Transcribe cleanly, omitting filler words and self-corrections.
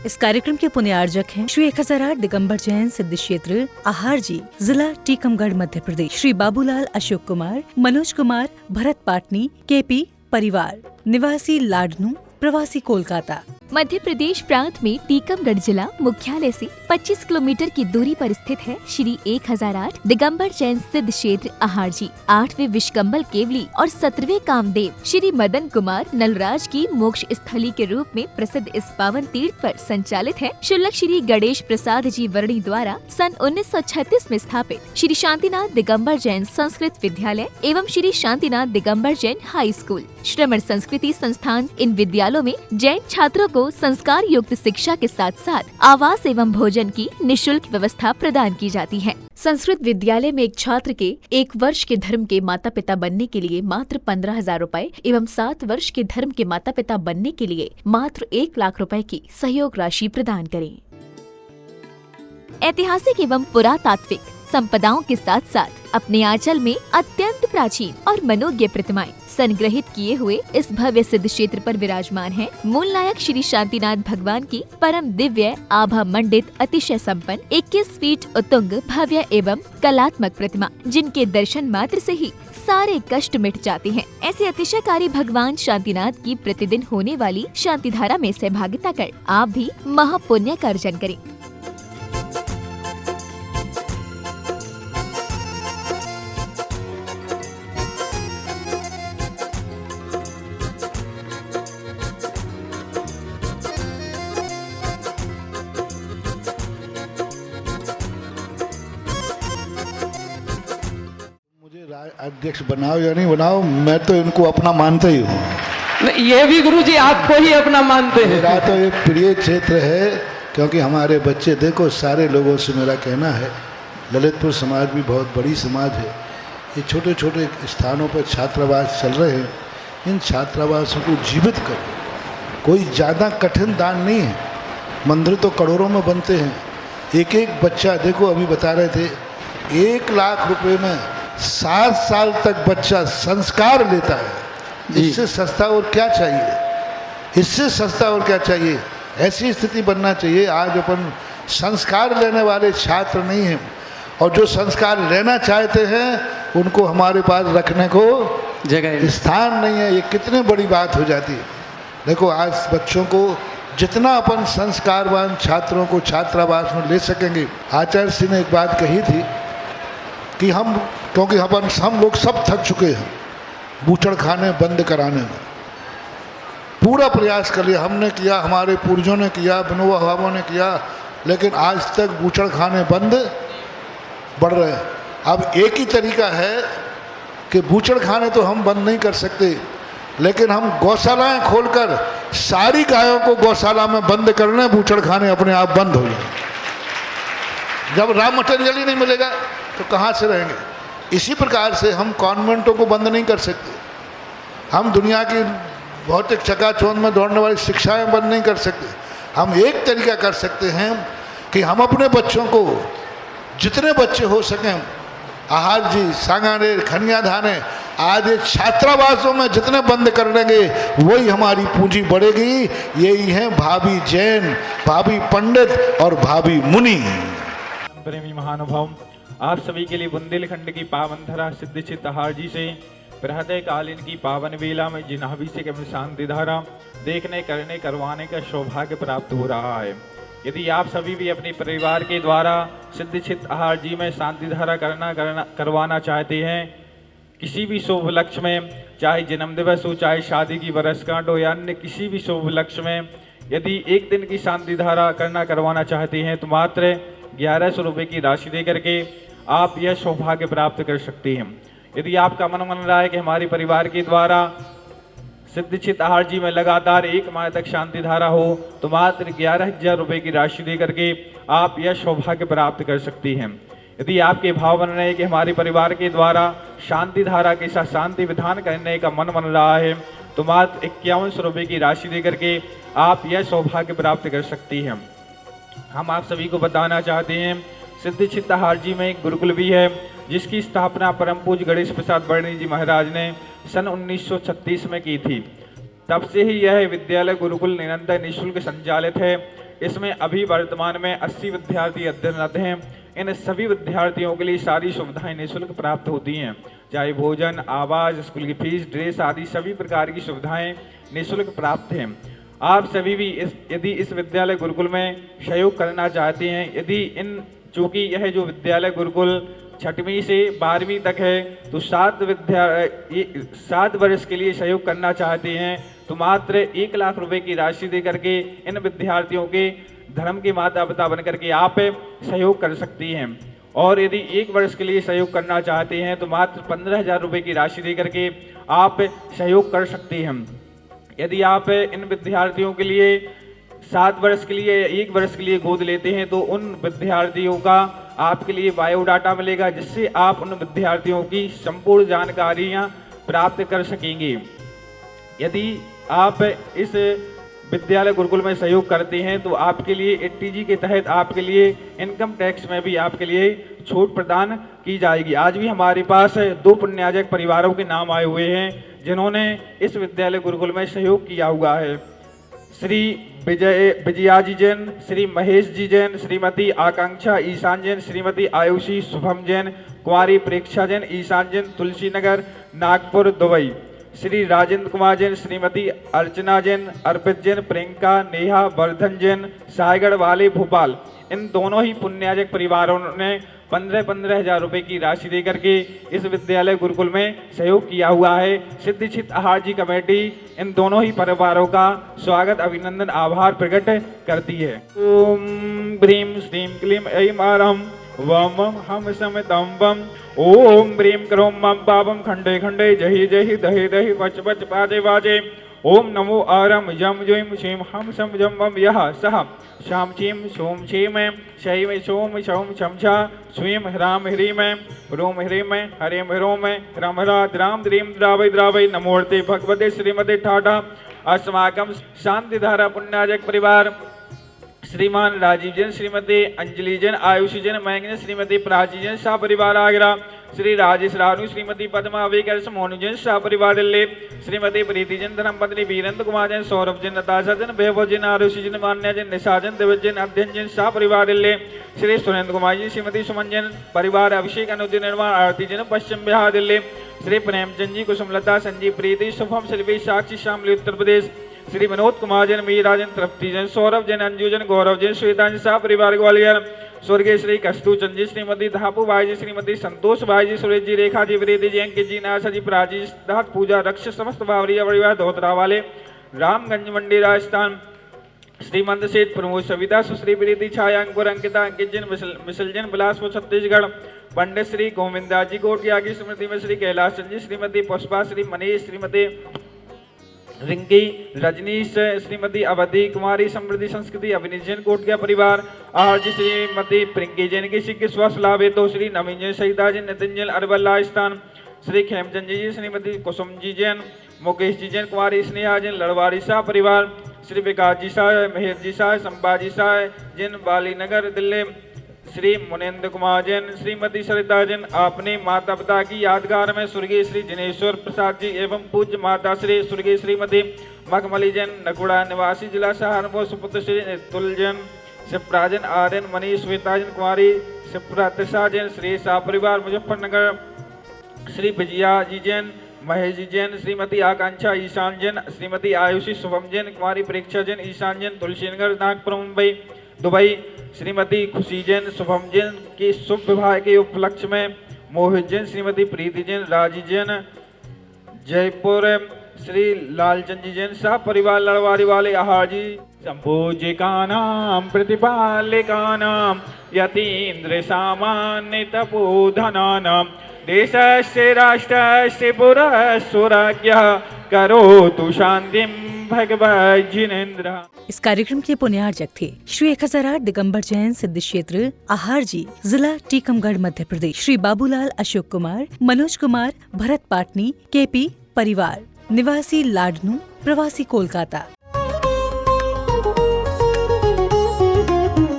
इस कार्यक्रम के पुण्यार्जक हैं श्री 1008 दिगंबर जैन सिद्ध क्षेत्र आहार जी, जिला टीकमगढ़, मध्य प्रदेश। श्री बाबूलाल अशोक कुमार, मनोज कुमार, भरत पाटनी, केपी परिवार, निवासी लाडनू, प्रवासी कोलकाता। मध्य प्रदेश प्रांत में टीकमगढ़ जिला मुख्यालय से 25 किलोमीटर की दूरी पर स्थित है श्री 1008 दिगंबर जैन सिद्ध क्षेत्र आहार जी। 8वें विश्वकंभल केवली और 17वें कामदेव श्री मदन कुमार नलराज की मोक्ष स्थली के रूप में प्रसिद्ध इस पावन तीर्थ पर संचालित है शुल्लक श्री गणेश प्रसाद जी वर्णी द्वारा सन 1936 में स्थापित श्री शांतिनाथ दिगंबर जैन संस्कृत विद्यालय एवं श्री शांतिनाथ दिगंबर जैन हाई स्कूल श्रमण संस्कृति संस्थान। इन विद्यालयों में जैन छात्रों को संस्कार युक्त शिक्षा के साथ साथ आवास एवं भोजन की निःशुल्क व्यवस्था प्रदान की जाती है। संस्कृत विद्यालय में एक छात्र के 1 वर्ष के धर्म के माता पिता बनने के लिए मात्र 15,000 रूपए एवं 7 वर्ष के धर्म के माता पिता बनने के लिए मात्र 1 लाख रूपए की सहयोग राशि प्रदान करें। ऐतिहासिक एवं पुरातात्विक संपदाओं के साथ साथ अपने आंचल में अत्यंत प्राचीन और मनोज्ञ प्रतिमाएं संग्रहित किए हुए इस भव्य सिद्ध क्षेत्र पर विराजमान है मूल नायक श्री शांतिनाथ भगवान की परम दिव्य आभा मंडित अतिशय संपन्न 21 फीट उतुंग भव्य एवं कलात्मक प्रतिमा, जिनके दर्शन मात्र से ही सारे कष्ट मिट जाते हैं। ऐसे अतिशयकारी भगवान शांतिनाथ की प्रतिदिन होने वाली शांति धारा में सहभागिता कर आप भी महापुण्य का अर्जन करें। अध्यक्ष बनाओ या नहीं बनाओ, मैं तो इनको अपना मानता ही हूँ। ये भी गुरुजी आपको ही अपना मानते हैं। मेरा तो एक प्रिय क्षेत्र है, क्योंकि हमारे बच्चे, देखो सारे लोगों से मेरा कहना है, ललितपुर समाज भी बहुत बड़ी समाज है। ये छोटे छोटे स्थानों पर छात्रावास चल रहे हैं, इन छात्रावासों को जीवित करो। कोई ज़्यादा कठिन दान नहीं है, मंदिर तो करोड़ों में बनते हैं। एक एक बच्चा, देखो अभी बता रहे थे, 1 लाख रुपए में 7 साल तक बच्चा संस्कार लेता है। इससे सस्ता और क्या चाहिए, इससे सस्ता और क्या चाहिए। ऐसी स्थिति बनना चाहिए। आज अपन संस्कार लेने वाले छात्र नहीं हैं, और जो संस्कार लेना चाहते हैं उनको हमारे पास रखने को जगह स्थान नहीं है। ये कितनी बड़ी बात हो जाती है। देखो आज बच्चों को जितना अपन संस्कारवान छात्रों को छात्रावास में ले सकेंगे। आचार्य श्री ने एक बात कही थी कि क्योंकि हम लोग सब थक चुके हैं बूचड़ खाने बंद कराने में। पूरा प्रयास कर लिया, हमने किया, हमारे पूर्वजों ने किया, विनोबा भावों ने किया, लेकिन आज तक बूचड़ खाने बंद बढ़ रहे हैं। अब एक ही तरीका है कि बूचड़ खाने तो हम बंद नहीं कर सकते, लेकिन हम गौशालाएं खोलकर सारी गायों को गौशाला में बंद कर लें, बूचड़ खाने अपने आप बंद हो जाए। जब रॉ मटेरियल ही नहीं मिलेगा तो कहाँ से रहेंगे। इसी प्रकार से हम कॉन्वेंटों को बंद नहीं कर सकते, हम दुनिया की भौतिक चकाचौंध में दौड़ने वाली शिक्षाएं बंद नहीं कर सकते। हम एक तरीका कर सकते हैं कि हम अपने बच्चों को, जितने बच्चे हो सकें, आहार जी, सांगानेर, खनिया धाने, आज छात्रावासों में जितने बंद कर लेंगे वही हमारी पूंजी बढ़ेगी। यही है भावी जैन, भावी पंडित और भावी मुनि। प्रेमी महानुभाव, आप सभी के लिए बुंदेलखंड की पावन धरा सिद्धचित आहार जी से प्रहृदय कालीन की पावन वेला में जिन्हाभिषेक एवं शांति धारा देखने, करने, करवाने का सौभाग्य प्राप्त हो रहा है। यदि आप सभी भी अपने परिवार के द्वारा सिद्धचित आहार जी में शांति धारा करवाना चाहते हैं, किसी भी शुभ लक्ष्य में, चाहे जन्म दिवस हो, चाहे शादी की वर्षगांठ हो या अन्य किसी भी शुभ लक्ष्य में, यदि 1 दिन की शांति धारा करवाना चाहते हैं तो मात्र 1100 रुपये की राशि दे करके आप यह सौभाग्य प्राप्त कर सकते हैं। यदि आपका मन रहा है कि हमारे परिवार के द्वारा सिद्धचित आहार जी में लगातार 1 माह तक शांति धारा हो तो मात्र 11,000 रुपये की राशि दे करके आप यह सौभाग्य प्राप्त कर सकती हैं। यदि आपके भाव बन रहे हैं कि हमारे परिवार के द्वारा शांति धारा के साथ शांति विधान करने का मन बन रहा है तो मात्र 5100 रुपये की राशि दे करके आप यह सौभाग्य प्राप्त कर सकती हैं। हम आप सभी को बताना चाहते हैं, सिद्धचित आहार जी में एक गुरुकुल भी है, जिसकी स्थापना परम पूज्य गणेश प्रसाद वर्णी जी महाराज ने सन 1936 में की थी। तब से ही यह विद्यालय गुरुकुल निरंतर निःशुल्क संचालित है। इसमें अभी वर्तमान में 80 विद्यार्थी अध्ययनरत हैं। इन सभी विद्यार्थियों के लिए सारी सुविधाएं निःशुल्क प्राप्त होती हैं, चाहे भोजन, आवास, स्कूल की फीस, ड्रेस आदि सभी प्रकार की सुविधाएं निःशुल्क प्राप्त हैं। आप सभी भी यदि इस विद्यालय गुरुकुल में सहयोग करना चाहते हैं, चूँकि यह जो विद्यालय गुरुकुल 6वीं से 12वीं तक है, तो 7 वर्ष के लिए सहयोग करना चाहते हैं तो मात्र 1 लाख रुपए की राशि दे करके इन विद्यार्थियों के धर्म के माता पिता बन करके आप सहयोग कर सकती हैं। और यदि 1 वर्ष के लिए सहयोग करना चाहते हैं तो मात्र 15,000 रुपए की राशि दे करके आप सहयोग कर सकते हैं। यदि आप इन विद्यार्थियों के लिए 7 वर्ष के लिए 1 वर्ष के लिए गोद लेते हैं तो उन विद्यार्थियों का आपके लिए बायोडाटा मिलेगा, जिससे आप उन विद्यार्थियों की संपूर्ण जानकारियां प्राप्त कर सकेंगे। यदि आप इस विद्यालय गुरुकुल में सहयोग करते हैं तो आपके लिए 80G के तहत आपके लिए इनकम टैक्स में भी आपके लिए छूट प्रदान की जाएगी। आज भी हमारे पास 2 पुण्याजक परिवारों के नाम आए हुए हैं जिन्होंने इस विद्यालय गुरुकुल में सहयोग किया हुआ है। श्री विजयाजी जैन, श्री महेश जी जैन, श्रीमती आकांक्षा ईशान जैन, श्रीमती आयुषी शुभम जैन, कुमारी प्रेक्षा जैन ईशान जैन, तुलसी नगर नागपुर दुबई, श्री राजेंद्र कुमार जैन, श्रीमती अर्चना जैन, अर्पित जैन, प्रियंका, नेहा, वर्धन जैन, सायगढ़ वाले भोपाल। इन दोनों ही पुण्याजक परिवारों ने 15,000 रुपए की राशि देकर के इस विद्यालय गुरुकुल में सहयोग किया हुआ है। सिद्धिचित आहार जी कमेटी इन दोनों ही परिवारों का स्वागत, अभिनंदन, आभार प्रकट करती है। ओम ब्रीम श्रीम क्लीम ऐं आरम वम हम समितम वम। ओम ब्रीम क्रोम मम पापम खंडे खंडे जहि जहि दहि दहि वच वच पाजे वाजे। ओम नमो आरम यम जोम क्षेम हम सम जम वम यह सह शाम चीम सोम क्षेम शैव सोम शौम शमशा स्वयं ह्राम ह्रीम रोम ह्रीम हरिम ह्रोम ह्रम ह्रा द्राम द्रीम द्रावय द्रावय नमोर्ते भगवते श्रीमते ठाठा। अस्माकं शांतिधारा पुण्याजक परिवार श्रीमान राजीव जैन, श्रीमती अंजलि जैन, आयुषी जैन, मयंक जैन, श्रीमती प्राची जैन, शाह परिवार आगरा, श्री राजेश रानू, श्रीमती पद्मा अविकर, मोनू जैन, शाह परिवार दिल्ली, श्रीमती प्रीति जैन, धर्मपत्नी वीरेंद्र कुमार जैन, सौरभ जैन, नताशा जैन, वैभव जैन, आरुषि जैन, मान्या जैन, निशा जैन, देवज जैन, अध्ययन जैन, शाह परिवार दिल्ली, श्री सुरेंद्र कुमार जी, श्रीमती सुमन जैन, परिवार अभिषेक अनुज निर्माण आरती जैन, पश्चिम बिहार दिल्ली, श्री प्रेमचंद जी, कुसुमलता, संजीव प्रीति, शुभम शिल्पी, साक्षी शामली उत्तर प्रदेश, श्री विनोद कुमार जैन, मीरा जैन, तृप्ति जैन, सौरभ जैन, अंजू जैन, गौरव जैन, श्वेता जैन, शाह परिवार ग्वालियर, स्वर्गीय श्री कस्तूचंद जी, श्रीमती धापू भाई जी, श्रीमती संतोष भाई जी, सुरेश जी, रेखा जी, प्रीति जी, अंकित जी, नासा जी, प्राची, सिद्धार्थ, पूजा, रक्ष, समस्त बावरिया परिवार धोतरा वाले, रामगंज मंडी राजस्थान, श्रीमंत सेठ, प्रमोद, सविता, सुश्री प्रीति, छाया, अंकुर, अंकिता, अंकित जैन, मिसल जैन, बिलासपुर छत्तीसगढ़, पंडित श्री गोविंदा जी, कोटिया की स्मृति में श्री कैलाश चंद जी, श्रीमती पुष्पा, श्री मनीष, श्रीमती रिंकी, रजनीश, श्रीमती अवधि कुमारी, समृद्धि संस्कृति, अभिनीत जैन, कोटकिया परिवार, आर जी, श्रीमती प्रिंकी जैन, किसी के स्वास्थ्य लाभ हेतु श्री नवीन जैन, सहिता जैन, नितिन जैन, अरबल राजस्थान, श्री खेमचंद जी, श्रीमती कुसुम जी जैन, मुकेश जी जैन, कुमारी स्नेहा जैन, लड़वाड़ी शाह परिवार, श्री विकास जी शाह, मेहर जी शाह, संभाजी शाह जैन, बाली नगर दिल्ली, श्री मुनेन्द्र कुमार जैन, श्रीमती सरिता जैन, अपने माता पिता की यादगार में स्वर्गीय श्री जिनेश्वर प्रसाद जी एवं पूज्य माता श्री स्वर्गीय श्रीमती मखमली जैन, नकुड़ा निवासी, जिला सहारनपुर, सुपुत्र श्री तुल जैन, शिवराजन आर्यन, मनीष, श्वेता जैन, कुमारी शिवप्रतिशा जैन, श्री शाह परिवार मुजफ्फरनगर, श्री विजया जी जैन, महेश जी जैन, श्रीमती आकांक्षा ईशान जैन, श्रीमती आयुषी शुभम जैन, कुमारी प्रेक्षा जैन, ईशान जैन, तुलसीनगर, नागपुर, मुंबई, दुबई, श्रीमती खुशी जैन, शुभम जैन की शुभ विवाह के उपलक्ष्य में मोहित जैन, श्रीमती प्रीति जैन, राजी जैन, जयपुर, श्री लालचंद जी जैन, शाह परिवार लड़वारी वाले, आहार जी, संपूजिकानां प्रतिपालिकानां यतीन्द्र सामान्य तपोधनानां देशस्य राष्ट्रस्य पुरस्सुराज्ञः करोतु शांतिं भगवत् जिनेन्द्र। इस कार्यक्रम के पुण्यार्जक थे श्री 1008 दिगंबर जैन सिद्ध क्षेत्र आहार जी, जिला टीकमगढ़, मध्य प्रदेश, श्री बाबूलाल अशोक कुमार, मनोज कुमार, भरत पाटनी, केपी परिवार, निवासी लाडनू, प्रवासी कोलकाता।